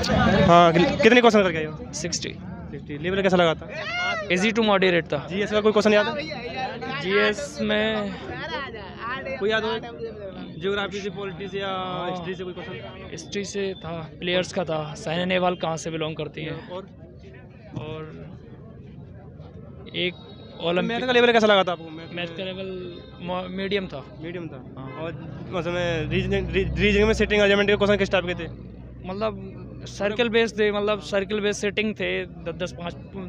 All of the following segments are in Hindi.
हाँ कितने क्वेश्चन करके आए हो? 60। 60। लेवल कैसा लगा था? इजी टू मॉडरेट था। जीएस का कोई क्वेश्चन याद है? जीएस में कोई याद हो? ज्योग्राफी से, पॉलिटी से या हिस्ट्री से कोई क्वेश्चन? हिस्ट्री से था, प्लेयर्स का था, साइना नेहवाल कहाँ से बिलोंग करती है, और एक मैथ ओलंपिक। का लेवल कैसा लगा था आपको? मैथ का लेवल मीडियम था। मीडियम था। हाँ। और उसमें रीजनिंग में सिटिंग अरेंजमेंट के क्वेश्चन किस टाइप के थे? मतलब सर्कल बेस थे, मतलब सर्कल बेस सेटिंग थे।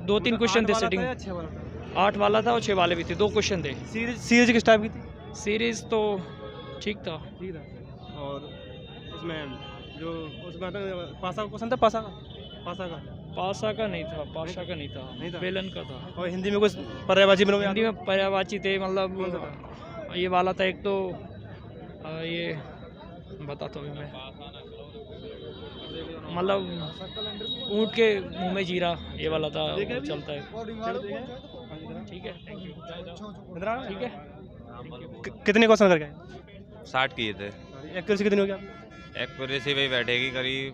2-3 क्वेश्चन थे सेटिंग। 8 वाला था और 6 वाले भी थे, 2 क्वेश्चन थे। सीरीज किस टाइप की थी? सीरीज तो ठीक था। ठीक था। और उसमें जो उसमें पासा का क्वेश्चन था, पासा का पासा का नहीं था, पाशा का नहीं नहीं था, था। बेलन का था। और हिंदी में कुछ पर्यायवाची में हिंदी में पर्यायवाची थे, कौन सा मतलब ये वाला था एक तो ये बताता हूँ मैं, मतलब ऊँट के मुंह में जीरा, ये वाला था, वो चलता है। ठीक है, थैंक यू। ठीक है। कितने क्वेश्चन करके आए? 60 किए थे। एक्यूरेसी कितनी होगी? एक्यूरेसी वही बैठेगी करीब,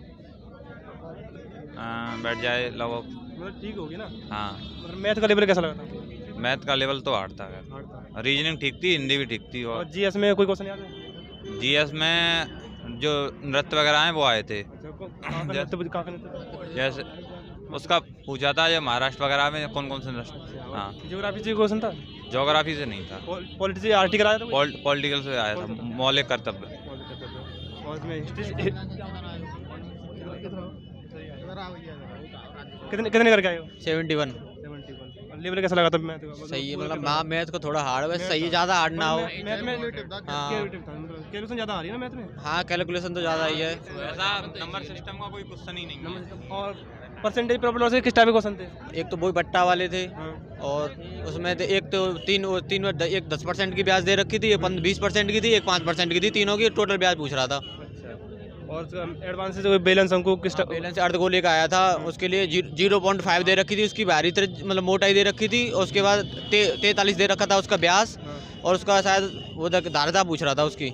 बैठ जाए लगभग। मतलब ठीक होगी ना? हाँ। मतलब मैथ का लेवल कैसा लगा था? मैथ का लेवल तो हार्ड था खैर। रीजनिंग ठीक थी, हिंदी भी ठीक थी। और जीएस में कोई क्वेश्चन याद है? जीएस में जो नृत्य वगैरह हैं वो आए थे। जैसे उसका पूछा था ये महाराष्ट्र वगैरह में कौन कौन से नृत्य। हाँ। ज्योग्राफी से क्वेश्चन था? ज्योग्राफी से नहीं था, पॉलिटी से आर्टिकल आया था? पॉलिटिकल से आया था, मौलिक कर्तव्य। और इसमें हिस्ट्री से कितने करके आए हो? 71। 71। लेवल कैसा लगा था मैथ का? सही है, मतलब मैथ को थोड़ा हार्ड है, सही है, ज़्यादा हार्ड ना हो। मैथ में हाँ। कैलकुलेशन ज़्यादा आ रही है ना मैथ में? हाँ, कैलकुलेशन तो ज़्यादा ही है। ऐसा नंबर सिस्टम का कोई क्वेश्चन ही नहीं है। और परसेंटेज प्रॉब्लम से किस टाइप के क्वेश्चन थे? एक तो वही बट्टा वाले थे, और उसमें एक तो तीन एक 10% की ब्याज दे रखी थी, एक 20% की थी, एक 5% की थी, तीनों की टोटल ब्याज पूछ रहा था। और एडवांस से बैलेंस हमको किस टाइप? बैलेंस अर्धगोले का आया था, उसके लिए 0.5 दे रखी थी, उसकी बाहरी तरह मतलब मोटाई दे रखी थी, और उसके बाद 43 दे रखा था उसका ब्याज, और उसका शायद वो धारता पूछ रहा था उसकी।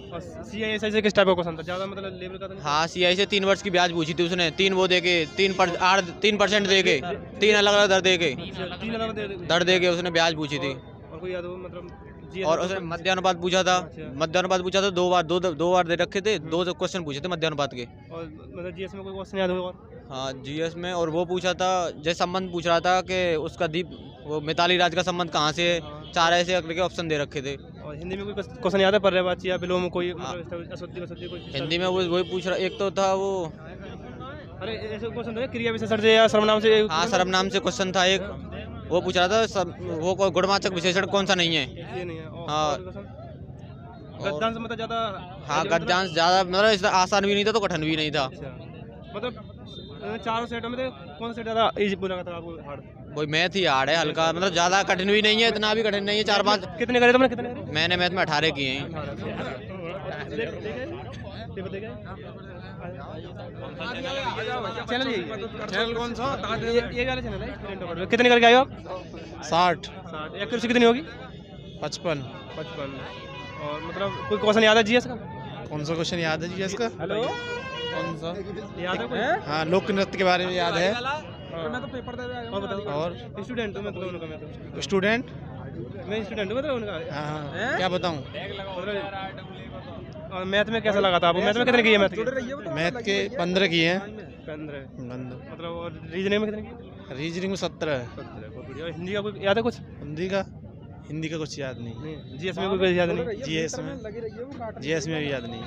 CISI से किस टाइप का क्वेश्चन था? ज़्यादा मतलब लेवल का था? हाँ, CI से 3 वर्ष की ब्याज पूछी थी उसने, 3 वो दे के 3% दे के, 3 अलग अलग दर दे के, 3 अलग दर दे के उसने ब्याज पूछी थी। और कोई याद हो मतलब? और उसने मध्यानुपात पूछा था, दो बार दे रखे थे, 2 क्वेश्चन पूछे थे मध्यानुपात के। और मतलब जीएस में कोई क्वेश्चन याद हो? हाँ, जीएस में और वो पूछा था, जैसे संबंध पूछ रहा था कि उसका वो मिताली राज का संबंध कहाँ से है, 4 ऐसे करके ऑप्शन दे रखे थे। और हिंदी में कोई क्वेश्चन याद है? पर्यायवाची या विलोम कोई अशुद्धि कोई? हिंदी में वही पूछ रहा, एक तो था वो, अरे ऐसे क्वेश्चन था क्रिया विशेषण से या सर्वनाम से? हाँ, सर्वनाम से क्वेश्चन था एक, वो पूछ रहा था वो कोई गुणवाचक विशेषण कौन सा नहीं है। ये नहीं है। हाँ। गद्यांश मतलब ज़्यादा? हाँ, गद्यांश ज़्यादा, मतलब आसान भी नहीं था तो कठिन भी नहीं था। मतलब चारों सेटों में से कौन सा सेट ज़्यादा इजी लगा था आपको? हार्ड? वही मैथ ही हार्ड है, हल्का, मतलब ज़्यादा कठिन भी नहीं है, इतना भी कठिन नहीं है। 4-5 कितने करे तुमने? कितने करे? मैंने मैथ में 18 किए हैं। चैनल कौन सा? ये वाला चैनल है। कितने करके आए हो आप? 60। एक्यूरेसी कितनी होगी? 55। 55। और मतलब कोई क्वेश्चन याद है जीएस का? कौन सा क्वेश्चन याद है जीएस का? हेलो, कौन सा याद है कोई? हाँ, लोक नृत्य के बारे में याद है। मैं तो पेपर दे आया। और बताओ। और स्टूडेंट हूँ मतलब उनका, मैं स्टूडेंट स्टूडेंट हूँ मतलब उनका। हाँ, क्या बताऊँ। और मैथ में कैसा लगा था आपको? मैथ में कितने किए? मैथ के 15 किए हैं। 15 मतलब। और रीजनिंग में कितने किए? रीजनिंग में 17। 17। और हिंदी का कोई याद है कुछ? हिंदी का कुछ याद नहीं। जीएस में कोई याद नहीं? जीएस में भी याद नहीं।